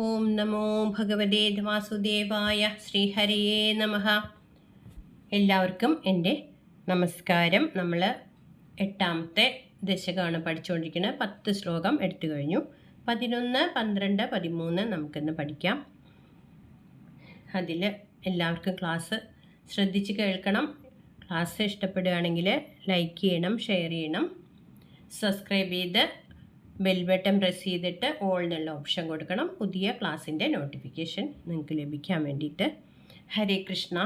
ഓം നമോ ഭഗവതേ വാസുദേവായ ശ്രീഹരിയേ നമഃ. എല്ലാവർക്കും എൻ്റെ നമസ്കാരം. നമ്മൾ 8ാമത്തെ ദശകമാണ് പഠിച്ചുകൊണ്ടിരിക്കുന്നത്. 10 ശ്ലോകം എടുത്തു കഴിഞ്ഞു. 11, 12, 13 നമുക്കിന്ന് പഠിക്കാം. അതിൽ എല്ലാവർക്കും ക്ലാസ് ശ്രദ്ധിച്ച് കേൾക്കണം. ക്ലാസ് ഇഷ്ടപ്പെടുകയാണെങ്കിൽ ലൈക്ക് ചെയ്യണം, ഷെയർ ചെയ്യണം, സബ്സ്ക്രൈബ് ചെയ്ത് ബെൽ ബട്ടൺ പ്രസ് ചെയ്തിട്ട് ഓൾ എന്നുള്ള ഓപ്ഷൻ കൊടുക്കണം. പുതിയ ക്ലാസ്സിൻ്റെ നോട്ടിഫിക്കേഷൻ നിങ്ങൾക്ക് ലഭിക്കാൻ വേണ്ടിയിട്ട്. ഹരേ കൃഷ്ണ.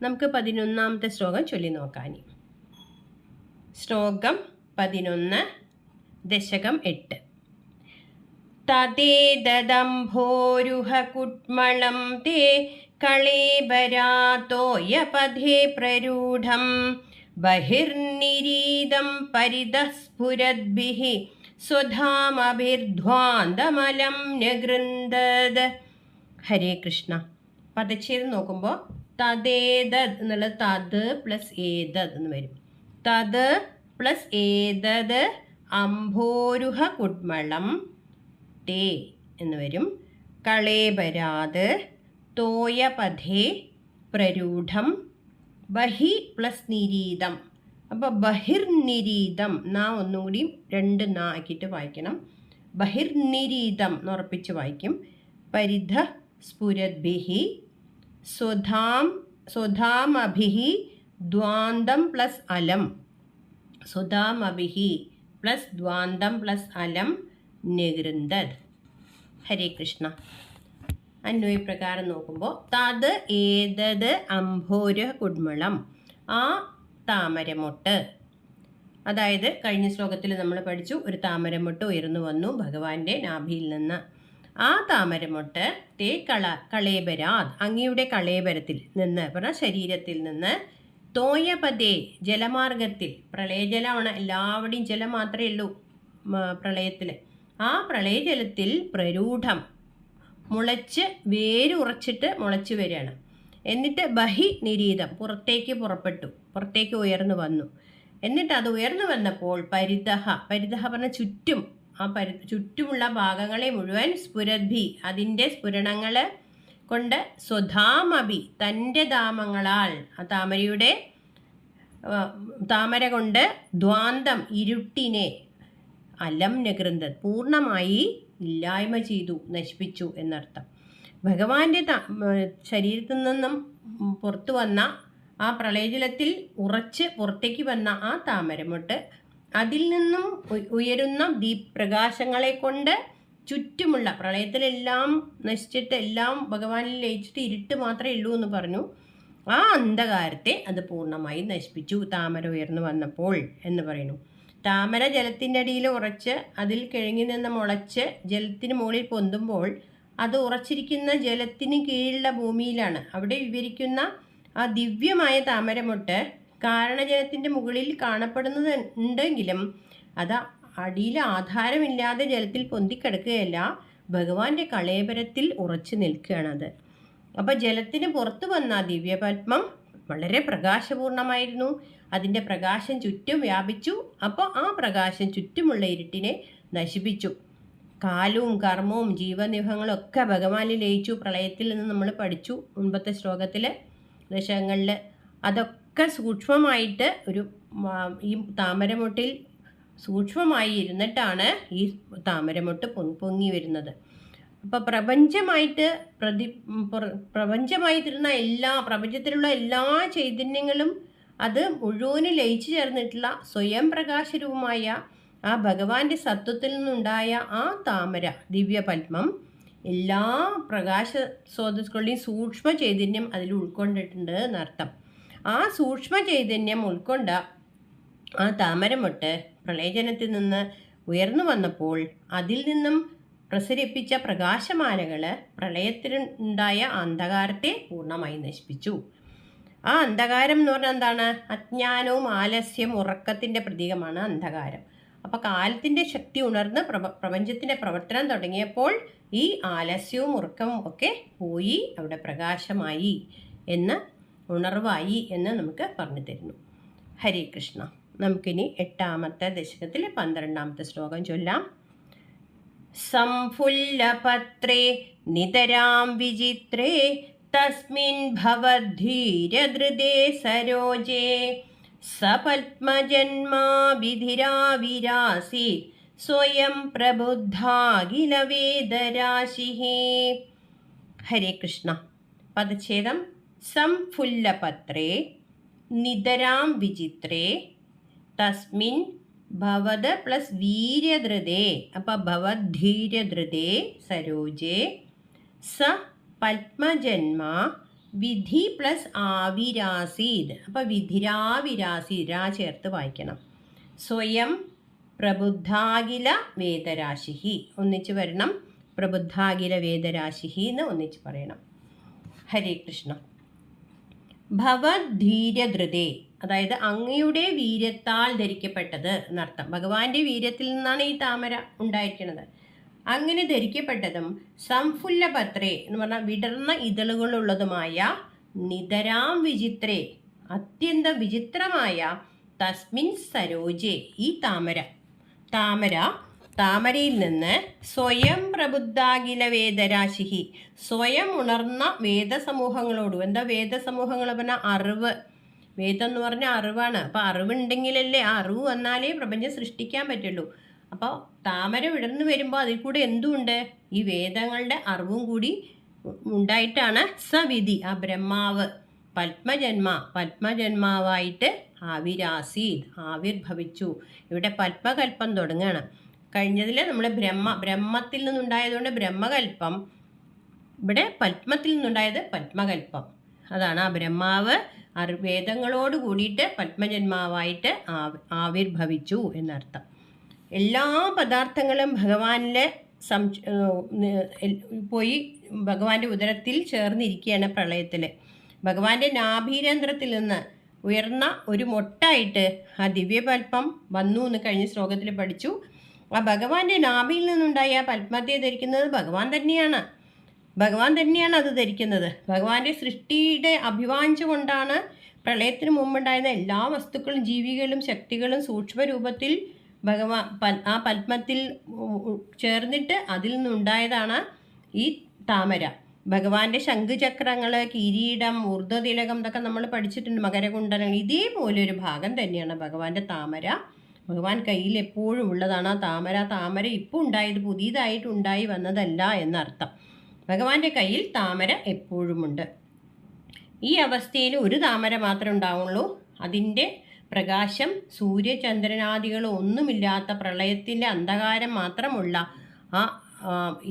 നമുക്ക് 11ാമത്തെ ശ്ലോകം ചൊല്ലി നോക്കാൻ. ശ്ലോകം 11, ദശകം 8. തദേദംഭോരുഹ കുട്മളം തേ കളേബരാതോയപഥേ പ്രരൂഢം ബഹിർനിരീതം പരിതഃസ്ഫുരദ്ഭിഃ സ്വധാമഭിർധ്വാന്തമലം നഗൃന്ദത്. ഹരേ കൃഷ്ണ. പദച്ഛേദം നോക്കുമ്പോൾ തദേതത് എന്നുള്ളത് തത് പ്ലസ് ഏതത് എന്ന് വരും. തത് പ്ലസ് ഏതത് അംഭോരുഹ കുട്മളം തേ എന്ന് വരും. കളേബരാത് തോയപഥേ പ്രരൂഢം ബഹി പ്ലസ് നിരീതം. അപ്പോൾ ബഹിർനിരീതം ഒന്നും കൂടി 2 ആക്കിയിട്ട് വായിക്കണം. ബഹിർനിരീതം എന്ന് ഉറപ്പിച്ച് വായിക്കും. പരിധ സ്ഫുരദ്ഭിഹി സ്വധാമഭിഹി ദ്വാന്തം പ്ലസ് അലം. സ്വധാമഭിഹി പ്ലസ് ദ്വാന്തം പ്ലസ് അലം നിഗൃന്ദത്. ഹരേ കൃഷ്ണ. അന്വയപ്രകാരം നോക്കുമ്പോൾ തത് ഏതത് അംഭോര കുഡ്മളം, ആ താമരമൊട്ട്. അതായത് കഴിഞ്ഞ ശ്ലോകത്തിൽ നമ്മൾ പഠിച്ചു, ഒരു താമരമൊട്ട് ഉയർന്നു വന്നു ഭഗവാന്റെ നാഭിയിൽ നിന്ന്. ആ താമരമൊട്ട് തേ കളേബരാത്, അങ്ങയുടെ കളേബരത്തിൽ നിന്ന് പറഞ്ഞ ശരീരത്തിൽ നിന്ന്, തോയപദേ ജലമാർഗത്തിൽ, പ്രളയജലമാണ്, എല്ലാവരുടെയും ജലം മാത്രമേ ഉള്ളൂ പ്രളയത്തിൽ. ആ പ്രളയജലത്തിൽ പ്രരൂഢം മുളച്ച് വേരുറച്ചിട്ട് മുളച്ച് വരികയാണ്. എന്നിട്ട് ബഹി നിരീതം പുറത്തേക്ക് പുറത്തേക്ക് ഉയർന്നു വന്നു. എന്നിട്ട് അത് ഉയർന്നു വന്നപ്പോൾ പരിതഹ പറഞ്ഞ ചുറ്റും, ആ ചുറ്റുമുള്ള ഭാഗങ്ങളെ മുഴുവൻ സ്ഫുരദ്ഭി അതിൻ്റെ സ്ഫുരണങ്ങൾ കൊണ്ട് സ്വധാമഭി തൻ്റെ ധാമങ്ങളാൽ, ആ താമര കൊണ്ട് ദ്വാന്തം ഇരുട്ടിനെ അലം നഗൃന്ദത് പൂർണ്ണമായി ഇല്ലായ്മ ചെയ്തു, നശിപ്പിച്ചു എന്നർത്ഥം. ഭഗവാന്റെ ശരീരത്തിൽ നിന്നും പുറത്തു വന്ന ആ പ്രളയജലത്തിൽ ഉറച്ച് പുറത്തേക്ക് വന്ന ആ താമരമൊട്ട് അതിൽ നിന്നും ഉയരുന്ന ദീപ്രകാശങ്ങളെ കൊണ്ട് ചുറ്റുമുള്ള പ്രളയത്തിലെല്ലാം നശിച്ചിട്ട് എല്ലാം ഭഗവാനിൽ ലയിച്ചിട്ട് ഇരുട്ട് മാത്രമേ ഉള്ളൂ എന്ന് പറഞ്ഞു. ആ അന്ധകാരത്തെ അത് പൂർണ്ണമായി നശിപ്പിച്ചു താമര ഉയർന്നു വന്നപ്പോൾ എന്ന് പറയുന്നു. താമര ജലത്തിൻ്റെ അടിയിൽ ഉറച്ച് അതിൽ കിഴങ്ങി നിന്ന് മുളച്ച് ജലത്തിന് മുകളിൽ പൊന്തുമ്പോൾ അത് ഉറച്ചിരിക്കുന്ന ജലത്തിന് കീഴിലുള്ള ഭൂമിയിലാണ്. അവിടെ വിവരിക്കുന്ന ആ ദിവ്യമായ താമരമൊട്ട് കാരണജലത്തിൻ്റെ മുകളിൽ കാണപ്പെടുന്നത് ഉണ്ടെങ്കിലും അത് അടിയിൽ ആധാരമില്ലാതെ ജലത്തിൽ പൊന്തിക്കിടക്കുകയല്ല, ഭഗവാന്റെ കളേബരത്തിൽ ഉറച്ചു നിൽക്കുകയാണത്. അപ്പോൾ ജലത്തിന് പുറത്തു വന്ന ദിവ്യപത്മം വളരെ പ്രകാശപൂർണമായിരുന്നു. അതിൻ്റെ പ്രകാശം ചുറ്റും വ്യാപിച്ചു. അപ്പോൾ ആ പ്രകാശം ചുറ്റുമുള്ള ഇരുട്ടിനെ നശിപ്പിച്ചു. കാലവും കർമ്മവും ജീവനിഭങ്ങളും ഒക്കെ ഭഗവാനിൽ ലയിച്ചു. പ്രളയത്തിൽ നിന്ന് നമ്മൾ പഠിച്ചു മുൻപത്തെ ശ്ലോകത്തിൽ, ദശകങ്ങളിൽ. അതൊക്കെ സൂക്ഷ്മമായിട്ട് ഈ താമരമൊട്ടിൽ സൂക്ഷ്മമായി ഇരുന്നിട്ടാണ് ഈ താമരമൊട്ട് പൊങ്ങി വരുന്നത്. അപ്പോൾ പ്രപഞ്ചമായി തീർന്ന പ്രപഞ്ചത്തിലുള്ള എല്ലാ ചൈതന്യങ്ങളും അത് മുഴുവനും ലയിച്ചു ചേർന്നിട്ടുള്ള സ്വയം പ്രകാശരൂപമായ ആ ഭഗവാന്റെ സത്വത്തിൽ നിന്നുണ്ടായ ആ താമര ദിവ്യപത്മം എല്ലാ പ്രകാശ സ്രോതസ്സുകളുടെയും സൂക്ഷ്മ ചൈതന്യം അതിൽ ഉൾക്കൊണ്ടിട്ടുണ്ട് എന്നർത്ഥം. ആ സൂക്ഷ്മ ചൈതന്യം ഉൾക്കൊണ്ട ആ താമരമൊട്ട് പ്രളയജലത്തിൽ നിന്ന് ഉയർന്നു വന്നപ്പോൾ അതിൽ നിന്നും പ്രസരിപ്പിച്ച പ്രകാശമാലകൾ പ്രളയത്തിലുണ്ടായ അന്ധകാരത്തെ പൂർണ്ണമായി നശിപ്പിച്ചു. ആ അന്ധകാരം എന്ന് പറഞ്ഞാൽ എന്താണ്? അജ്ഞാനവും ആലസ്യം ഉറക്കത്തിൻ്റെ പ്രതീകമാണ് അന്ധകാരം. അപ്പോൾ കാലത്തിൻ്റെ ശക്തി ഉണർന്ന് പ്രപഞ്ചത്തിൻ്റെ പ്രവർത്തനം തുടങ്ങിയപ്പോൾ ഈ ആലസ്യവും ഉറക്കവും ഒക്കെ പോയി അവിടെ പ്രകാശമായി എന്ന്, ഉണർവായി എന്ന് നമുക്ക് പറഞ്ഞു തരുന്നു. ഹരേ കൃഷ്ണ. നമുക്കിനി 8ാമത്തെ ദശകത്തിൽ 12ാമത്തെ ശ്ലോകം ചൊല്ലാം. സംഫുല്ലപത്രേ നിതരാം വിചിത്രേ തസ്മിൻ ഭവദ്ധീരധൃതേ സരോജേ സപത്മജന്മാ വിധിരാവിരാസി സ്വയം പ്രബുദ്ധാഖില വേദരാശിഃ. ഹരേ കൃഷ്ണ. പദച്ഛേദം. സംഫുല്ലപത്രേ നിതരാം വിചിത്രേ തസ്മിൻ ഭവത് പ്ലസ് വീര്യധൃതേ, അപ്പം ഭവദ്ധീരധൃതേ സരോജേ സ പത്മജന്മ വിധി പ്ലസ് ആവിരാസീത്, അപ്പം വിധിരാവിരാസീത് രാ ചേർത്ത് വായിക്കണം. സ്വയം പ്രബുദ്ധാഖില വേദരാശിഃ ഒന്നിച്ച് വരണം. പ്രബുദ്ധാഖില വേദരാശിഃ എന്ന് ഒന്നിച്ച് പറയണം. ഹരേ കൃഷ്ണ. ഭവദ്ധീരധൃതേ, അതായത് അങ്ങയുടെ വീര്യത്താൽ ധരിക്കപ്പെട്ടത് എന്നർത്ഥം. ഭഗവാന്റെ വീര്യത്തിൽ നിന്നാണ് ഈ താമര ഉണ്ടായിരിക്കുന്നത്. അങ്ങനെ ധരിക്കപ്പെട്ടതും സംഫുല്ലപത്രേ എന്ന് പറഞ്ഞാൽ വിടർന്ന ഇതളുകളുള്ളതുമായ നിതരാം വിചിത്രേ അത്യന്തം വിചിത്രമായ തസ്മിൻ സരോജേ ഈ താമരയിൽ നിന്ന് സ്വയം പ്രബുദ്ധാഖില വേദരാശിഃ സ്വയം ഉണർന്ന വേദസമൂഹങ്ങളോട്. എന്താ വേദസമൂഹങ്ങൾ പറഞ്ഞാൽ അറിവ്. വേദം എന്ന് പറഞ്ഞാൽ അറിവാണ്. അപ്പോൾ അറിവുണ്ടെങ്കിലല്ലേ, ആ അറിവ് വന്നാലേ പ്രപഞ്ചം സൃഷ്ടിക്കാൻ പറ്റുള്ളൂ. അപ്പോൾ താമര വിടർന്നു വരുമ്പോൾ അതിൽ കൂടെ എന്തുണ്ട്? ഈ വേദങ്ങളുടെ അറിവും കൂടി ഉണ്ടായിട്ടാണ് സവിധി ആ ബ്രഹ്മാവ് പത്മജന്മാവായിട്ട് ആവിർഭവിച്ചു. ഇവിടെ പത്മകൽപ്പം തുടങ്ങുകയാണ്. കഴിഞ്ഞതിൽ നമ്മൾ ബ്രഹ്മത്തിൽ നിന്നുണ്ടായതുകൊണ്ട് ബ്രഹ്മകൽപ്പം, ഇവിടെ പത്മത്തിൽ നിന്നുണ്ടായത് പത്മകൽപ്പം. അതാണ് ആ ബ്രഹ്മാവ് വേദങ്ങളോട് കൂടിയിട്ട് പത്മജന്മാവായിട്ട് ആവിർഭവിച്ചു എന്നർത്ഥം. എല്ലാ പദാർത്ഥങ്ങളും ഭഗവാനിൽ പോയി ഭഗവാന്റെ ഉദരത്തിൽ ചേർന്നിരിക്കുകയാണ് പ്രളയത്തിൽ. ഭഗവാന്റെ നാഭീരന്ധ്രത്തിൽ നിന്ന് ഉയർന്ന ഒരു മൊട്ടായിട്ട് ആ ദിവ്യപൽപ്പം വന്നു എന്ന് കഴിഞ്ഞ ശ്ലോകത്തിൽ പഠിച്ചു. ആ ഭഗവാന്റെ നാഭിയിൽ നിന്നുണ്ടായ പത്മത്തെ ധരിക്കുന്നത് ഭഗവാൻ തന്നെയാണ് അത് ധരിക്കുന്നത്. ഭഗവാന്റെ സൃഷ്ടിയുടെ അഭിവാഞ്ച കൊണ്ടാണ് പ്രളയത്തിന് മുമ്പുണ്ടായിരുന്ന എല്ലാ വസ്തുക്കളും, ജീവികളും, ശക്തികളും സൂക്ഷ്മരൂപത്തിൽ ആ പത്മത്തിൽ ചേർന്നിട്ട് അതിൽ നിന്നുണ്ടായതാണ് ഈ താമര. ഭഗവാന്റെ ശംഖുചക്രങ്ങൾ, കിരീടം, ഊർധ്വതിലകം ഇതൊക്കെ നമ്മൾ പഠിച്ചിട്ടുണ്ട്. മകരകുണ്ടലങ്ങൾ ഇതേപോലെ ഒരു ഭാഗം തന്നെയാണ് ഭഗവാന്റെ താമര. ഭഗവാൻ കയ്യിൽ എപ്പോഴും ഉള്ളതാണ് ആ താമര ഇപ്പോൾ ഉണ്ടായത് പുതിയതായിട്ട് ഉണ്ടായി വന്നതല്ല എന്നർത്ഥം. ഭഗവാന്റെ കയ്യിൽ താമര എപ്പോഴുമുണ്ട്. ഈ അവസ്ഥയിൽ ഒരു താമര മാത്രമേ ഉണ്ടാവുള്ളൂ. അതിൻ്റെ പ്രകാശം സൂര്യചന്ദ്രനാദികൾ ഒന്നുമില്ലാത്ത പ്രളയത്തിൻ്റെ അന്ധകാരം മാത്രമുള്ള ആ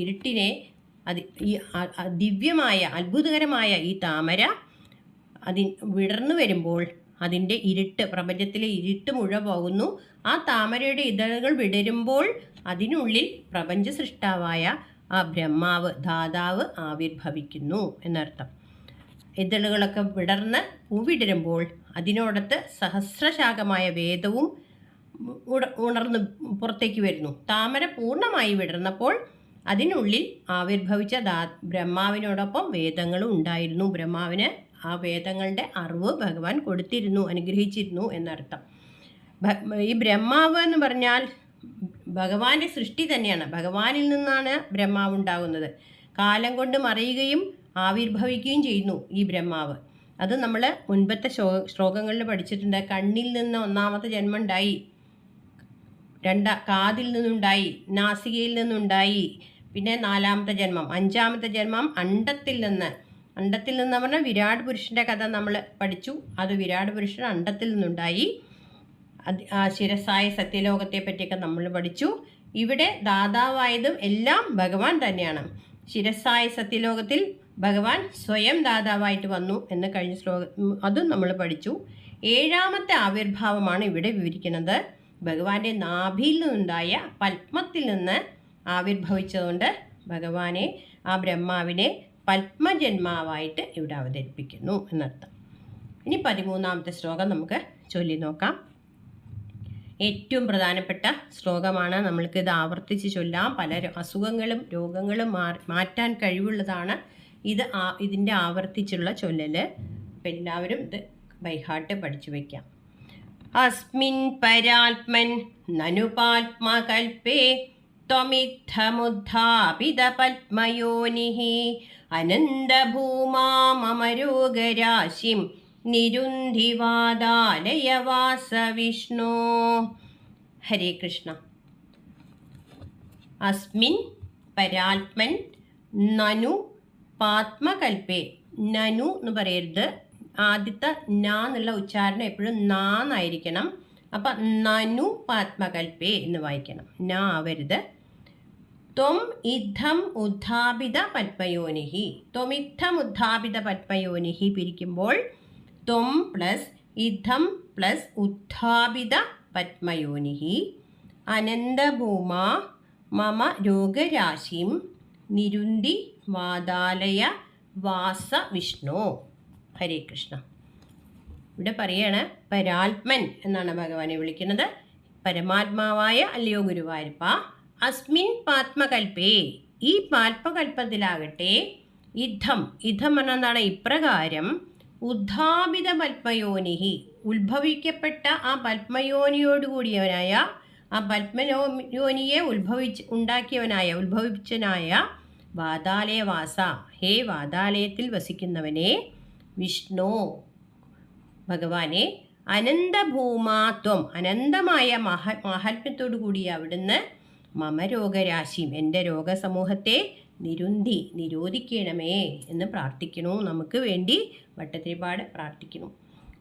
ഇരുട്ടിനെ ഈ ദിവ്യമായ അത്ഭുതകരമായ ഈ താമര വിടർന്നു വരുമ്പോൾ അതിൻ്റെ പ്രപഞ്ചത്തിലെ ഇരുട്ട് മുഴുവൻ പോകുന്നു. ആ താമരയുടെ ഇതളുകൾ വിടരുമ്പോൾ അതിനുള്ളിൽ പ്രപഞ്ച സൃഷ്ടാവായ ആ ബ്രഹ്മാവ് ധാതാവ് ആവിർഭവിക്കുന്നു എന്നർത്ഥം. ഇതളുകളൊക്കെ വിടർന്ന് പൂവിടരുമ്പോൾ അതിനോടത്ത് സഹസ്രശാഖമായ വേദവും ഉണർന്ന് പുറത്തേക്ക് വരുന്നു. താമര പൂർണ്ണമായി വിടർന്നപ്പോൾ അതിനുള്ളിൽ ആവിർഭവിച്ച ബ്രഹ്മാവിനോടൊപ്പം വേദങ്ങളും ഉണ്ടായിരുന്നു. ബ്രഹ്മാവിന് ആ വേദങ്ങളുടെ അറിവ് ഭഗവാൻ കൊടുത്തിരുന്നു, അനുഗ്രഹിച്ചിരുന്നു എന്നർത്ഥം. ഈ ബ്രഹ്മാവ് എന്ന് പറഞ്ഞാൽ ഭഗവാന്റെ സൃഷ്ടി തന്നെയാണ്. ഭഗവാനിൽ നിന്നാണ് ബ്രഹ്മാവ് ഉണ്ടാകുന്നത്. കാലം കൊണ്ട് മറയുകയും ആവിർഭവിക്കുകയും ചെയ്യുന്നു ഈ ബ്രഹ്മാവ്. അത് നമ്മൾ മുൻപത്തെ ശ്ലോകങ്ങളിൽ പഠിച്ചിട്ടുണ്ട്. കണ്ണിൽ നിന്ന് ഒന്നാമത്തെ ജന്മം ഉണ്ടായി, കാതിൽ നിന്നുണ്ടായി, നാസികയിൽ നിന്നുണ്ടായി, പിന്നെ നാലാമത്തെ ജന്മം, അഞ്ചാമത്തെ ജന്മം അണ്ടത്തിൽ നിന്ന് പറഞ്ഞാൽ വിരാട് പുരുഷൻ്റെ കഥ നമ്മൾ പഠിച്ചു. അത് വിരാട് പുരുഷൻ അണ്ടത്തിൽ നിന്നുണ്ടായി. ശിരസായ സത്യലോകത്തെ പറ്റിയൊക്കെ നമ്മൾ പഠിച്ചു. ഇവിടെ ദാതാവായതും എല്ലാം ഭഗവാൻ തന്നെയാണ്. ശിരസായ സത്യലോകത്തിൽ ഭഗവാൻ സ്വയം ദാതാവായിട്ട് വന്നു എന്ന് കഴിഞ്ഞ അതും നമ്മൾ പഠിച്ചു. ഏഴാമത്തെ ആവിർഭാവമാണ് ഇവിടെ വിവരിക്കുന്നത്. ഭഗവാന്റെ നാഭിയിൽ നിന്നുണ്ടായ പത്മത്തിൽ നിന്ന് ആവിർഭവിച്ചതുകൊണ്ട് ഭഗവാനെ, ആ ബ്രഹ്മാവിനെ പത്മജന്മാവായിട്ട് ഇവിടെ അവതരിപ്പിക്കുന്നു എന്നർത്ഥം. ഇനി 13ാമത്തെ ശ്ലോകം നമുക്ക് ചൊല്ലി നോക്കാം. ഏറ്റവും പ്രധാനപ്പെട്ട ശ്ലോകമാണ്. നമ്മൾക്കിത് ആവർത്തിച്ച് ചൊല്ലാം. പല അസുഖങ്ങളും രോഗങ്ങളും മാറ്റാൻ കഴിവുള്ളതാണ് ഇതിൻ്റെ ആവർത്തിച്ചുള്ള ചൊല്ലൽ. അപ്പം എല്ലാവരും ഇത് ബൈഹാർട്ട് പഠിച്ചു വയ്ക്കാം. അസ്മിൻ പരാത്മൻ നനുപാത്മകൽപേ ത്വമിത്തമുദ്ധാപിതപത്മയോനിഃ അനന്തഭൂമാ മമ രോഗരാശിം നിരുന്ധി വാതാലയ വാസ വിഷ്ണോ. ഹരേ കൃഷ്ണ. അസ്മിൻ പരാത്മൻ നനു പാത്മകൽപ്പേ. നനു എന്ന് പറയരുത്, ആദ്യത്തെ ന എന്നുള്ള ഉച്ചാരണം എപ്പോഴും നാന്നായിരിക്കണം. അപ്പം നനു പാത്മകൽപ്പേ എന്ന് വായിക്കണം, ന ആവരുത്. ത്വം ഇദ്ധം ഉദ്ധാപിത പത്മയോനിഃ. ത്വമിദ്ധം ഉദ്ധാപിത പത്മയോനിഃ പിരിക്കുമ്പോൾ ത്വം പ്ലസ് ഇദ്ധം പ്ലസ് ഉദ്ധാപിത പത്മയോനിഃ അനന്തഭൂമാ മമ രോഗരാശിം നിരുന്തി വാതാലയ വാസ വിഷ്ണു. ഹരേ കൃഷ്ണ. ഇവിടെ പറയാണ് പരാത്മൻ എന്നാണ് ഭഗവാനെ വിളിക്കുന്നത്, പരമാത്മാവായ അല്ലയോ ഗുരുവായൂരപ്പ. അസ്മിൻ പാത്മകൽപ്പേ, ഈ പാത്മകൽപ്പത്തിലാകട്ടെ, ഇദ്ധം ഇദ്ധം പറഞ്ഞതാണ് ഇപ്രകാരം, ഉദ്ധാപിത പത്മയോനിഃ ഉത്ഭവിക്കപ്പെട്ട ആ പത്മയോനിയോടുകൂടിയവനായ, ആ പത്മയോനിയെ ഉത്ഭവിച്ചനായ വാതാലയവാസ, ഹേ വാതാലയത്തിൽ വസിക്കുന്നവനെ വിഷ്ണു ഭഗവാനെ, അനന്തഭൂമാത്വം അനന്തമായ മാഹാത്മ്യത്തോടു കൂടി അവിടുന്ന് മമ രോഗരാശിയും എൻ്റെ രോഗസമൂഹത്തെ നിരോധിക്കണമേ എന്ന് പ്രാർത്ഥിക്കണു. നമുക്ക് വേണ്ടി ഭട്ടതിരിപ്പാട് പ്രാർത്ഥിക്കുന്നു.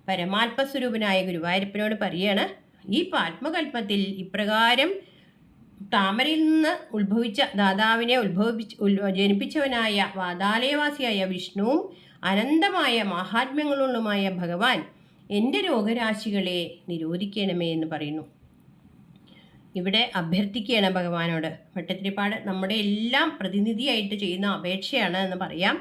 പരമാത്മസ്വരൂപനായ ഗുരുവായൂരപ്പനോട് പറയാണ്, ഈ ആത്മകൽപ്പത്തിൽ ഇപ്രകാരം താമരയിൽ നിന്ന് ഉത്ഭവിച്ച ദാതാവിനെ ജനിപ്പിച്ചവനായ വാതാലയവാസിയായ വിഷ്ണുവും അനന്തമായ മഹാത്മ്യങ്ങളുള്ളതുമായ ഭഗവാൻ എൻ്റെ രോഗരാശികളെ നിരോധിക്കണമേ എന്ന് പറയുന്നു. ഇവിടെ അഭ്യർത്ഥിക്കുകയാണ് ഭഗവാനോട്. ഭട്ടതിരിപ്പാട് നമ്മുടെ എല്ലാം പ്രതിനിധിയായിട്ട് ചെയ്യുന്ന അപേക്ഷയാണ് എന്ന് പറയാം.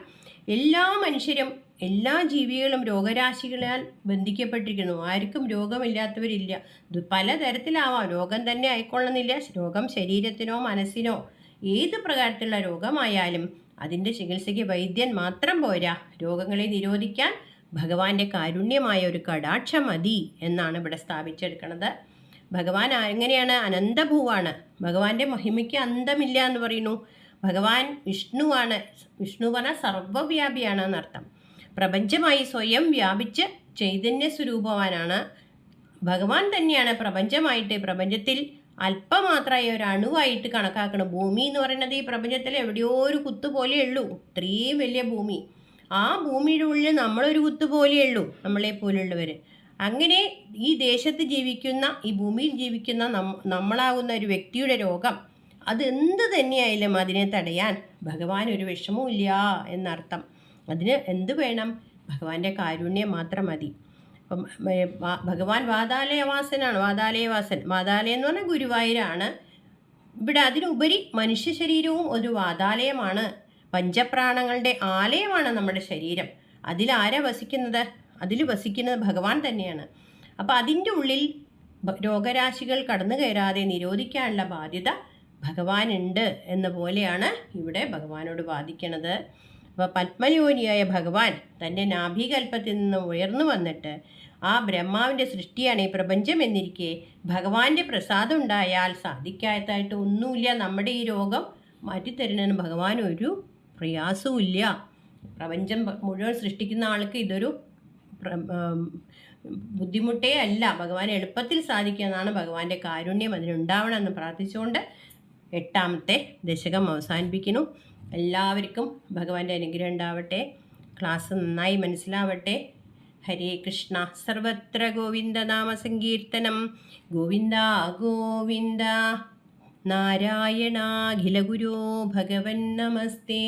എല്ലാ മനുഷ്യരും എല്ലാ ജീവികളും രോഗരാശികളാൽ ബന്ധിക്കപ്പെട്ടിരിക്കുന്നു. ആർക്കും രോഗമില്ലാത്തവരില്ല. പലതരത്തിലാവാം, രോഗം തന്നെ ആയിക്കൊള്ളുന്നില്ല. രോഗം ശരീരത്തിനോ മനസ്സിനോ ഏത് പ്രകാരത്തിലുള്ള രോഗമായാലും അതിൻ്റെ ചികിത്സയ്ക്ക് വൈദ്യൻ മാത്രം പോരാ, രോഗങ്ങളെ നിരോധിക്കാൻ ഭഗവാന്റെ കാരുണ്യമായ ഒരു കടാക്ഷം മതി എന്നാണ് ഇവിടെ സ്ഥാപിച്ചെടുക്കുന്നത്. ഭഗവാൻ എങ്ങനെയാണ്? അനന്തഭൂവാണ്. ഭഗവാന്റെ മഹിമയ്ക്ക് അന്തമില്ല എന്ന് പറയുന്നു. ഭഗവാൻ വിഷ്ണുവാണ്. വിഷ്ണു പറഞ്ഞാൽ സർവ്വവ്യാപിയാണ് എന്നർത്ഥം. പ്രപഞ്ചമായി സ്വയം വ്യാപിച്ച് ചൈതന്യ സ്വരൂപവാനാണ് ഭഗവാൻ. തന്നെയാണ് പ്രപഞ്ചമായിട്ട്, പ്രപഞ്ചത്തിൽ അല്പമാത്രമായ ഒരു അണുവായിട്ട് കണക്കാക്കണം. ഭൂമി എന്ന് പറയുന്നത് ഈ പ്രപഞ്ചത്തിൽ എവിടെയോ ഒരു കുത്തു പോലെ ഉള്ളൂ, ഇത്രയും വലിയ ഭൂമി. ആ ഭൂമിയുടെ ഉള്ളിൽ നമ്മളൊരു കുത്തു പോലെ ഉള്ളൂ, നമ്മളെ പോലുള്ളവർ. അങ്ങനെ ഈ ദേശത്ത് ജീവിക്കുന്ന, ഈ ഭൂമിയിൽ ജീവിക്കുന്ന നമ്മളാകുന്ന ഒരു വ്യക്തിയുടെ രോഗം അത് എന്ത് തന്നെയായാലും അതിനെ തടയാൻ ഭഗവാൻ ഒരു വിഷമവും ഇല്ല എന്നർത്ഥം. അതിന് എന്ത് വേണം? ഭഗവാന്റെ കാരുണ്യം മാത്രം മതി. അപ്പം ഭഗവാൻ വാതാലയവാസനാണ്. വാതാലയം എന്ന് പറഞ്ഞാൽ ഗുരുവായൂരാണ്. ഇവിടെ അതിനുപരി മനുഷ്യ ശരീരവും ഒരു വാതാലയമാണ്. പഞ്ചപ്രാണങ്ങളുടെ ആലയമാണ് നമ്മുടെ ശരീരം. അതിലാരാ വസിക്കുന്നത്? അതിൽ വസിക്കുന്നത് ഭഗവാൻ തന്നെയാണ്. അപ്പം അതിൻ്റെ ഉള്ളിൽ രോഗരാശികൾ കടന്നു കയറാതെ നിരോധിക്കാനുള്ള ബാധ്യത ഭഗവാനുണ്ട് എന്ന പോലെയാണ് ഇവിടെ ഭഗവാനോട് വാദിക്കണത്. അപ്പോൾ പത്മയോനിയായ ഭഗവാൻ തൻ്റെ നാഭീകൽപ്പത്തിൽ നിന്ന് ഉയർന്നു വന്നിട്ട്, ആ ബ്രഹ്മാവിൻ്റെ സൃഷ്ടിയാണ് ഈ പ്രപഞ്ചം എന്നിരിക്കെ ഭഗവാന്റെ പ്രസാദം ഉണ്ടായാൽ സാധിക്കാത്തതായിട്ട് ഒന്നുമില്ല. നമ്മുടെ ഈ രോഗം മാറ്റിത്തരുന്നതിന് ഭഗവാൻ ഒരു പ്രയാസവും ഇല്ല. പ്രപഞ്ചം മുഴുവൻ സൃഷ്ടിക്കുന്ന ആൾക്ക് ഇതൊരു ബുദ്ധിമുട്ടേ അല്ല. ഭഗവാൻ എളുപ്പത്തിൽ സാധിക്കുന്നതാണ്. ഭഗവാന്റെ കാരുണ്യം അതിനുണ്ടാവണമെന്ന് പ്രാർത്ഥിച്ചുകൊണ്ട് 8ാമത്തെ ദശകം അവസാനിപ്പിക്കുന്നു. എല്ലാവർക്കും ഭഗവാന്റെ അനുഗ്രഹം ഉണ്ടാവട്ടെ. ക്ലാസ് നന്നായി മനസ്സിലാവട്ടെ. ഹരേ കൃഷ്ണ. സർവത്ര ഗോവിന്ദനാമ സങ്കീർത്തനം. ഗോവിന്ദ ഗോവിന്ദ. നാരായണാഖില ഗുരോ ഭഗവൻ നമസ്തേ.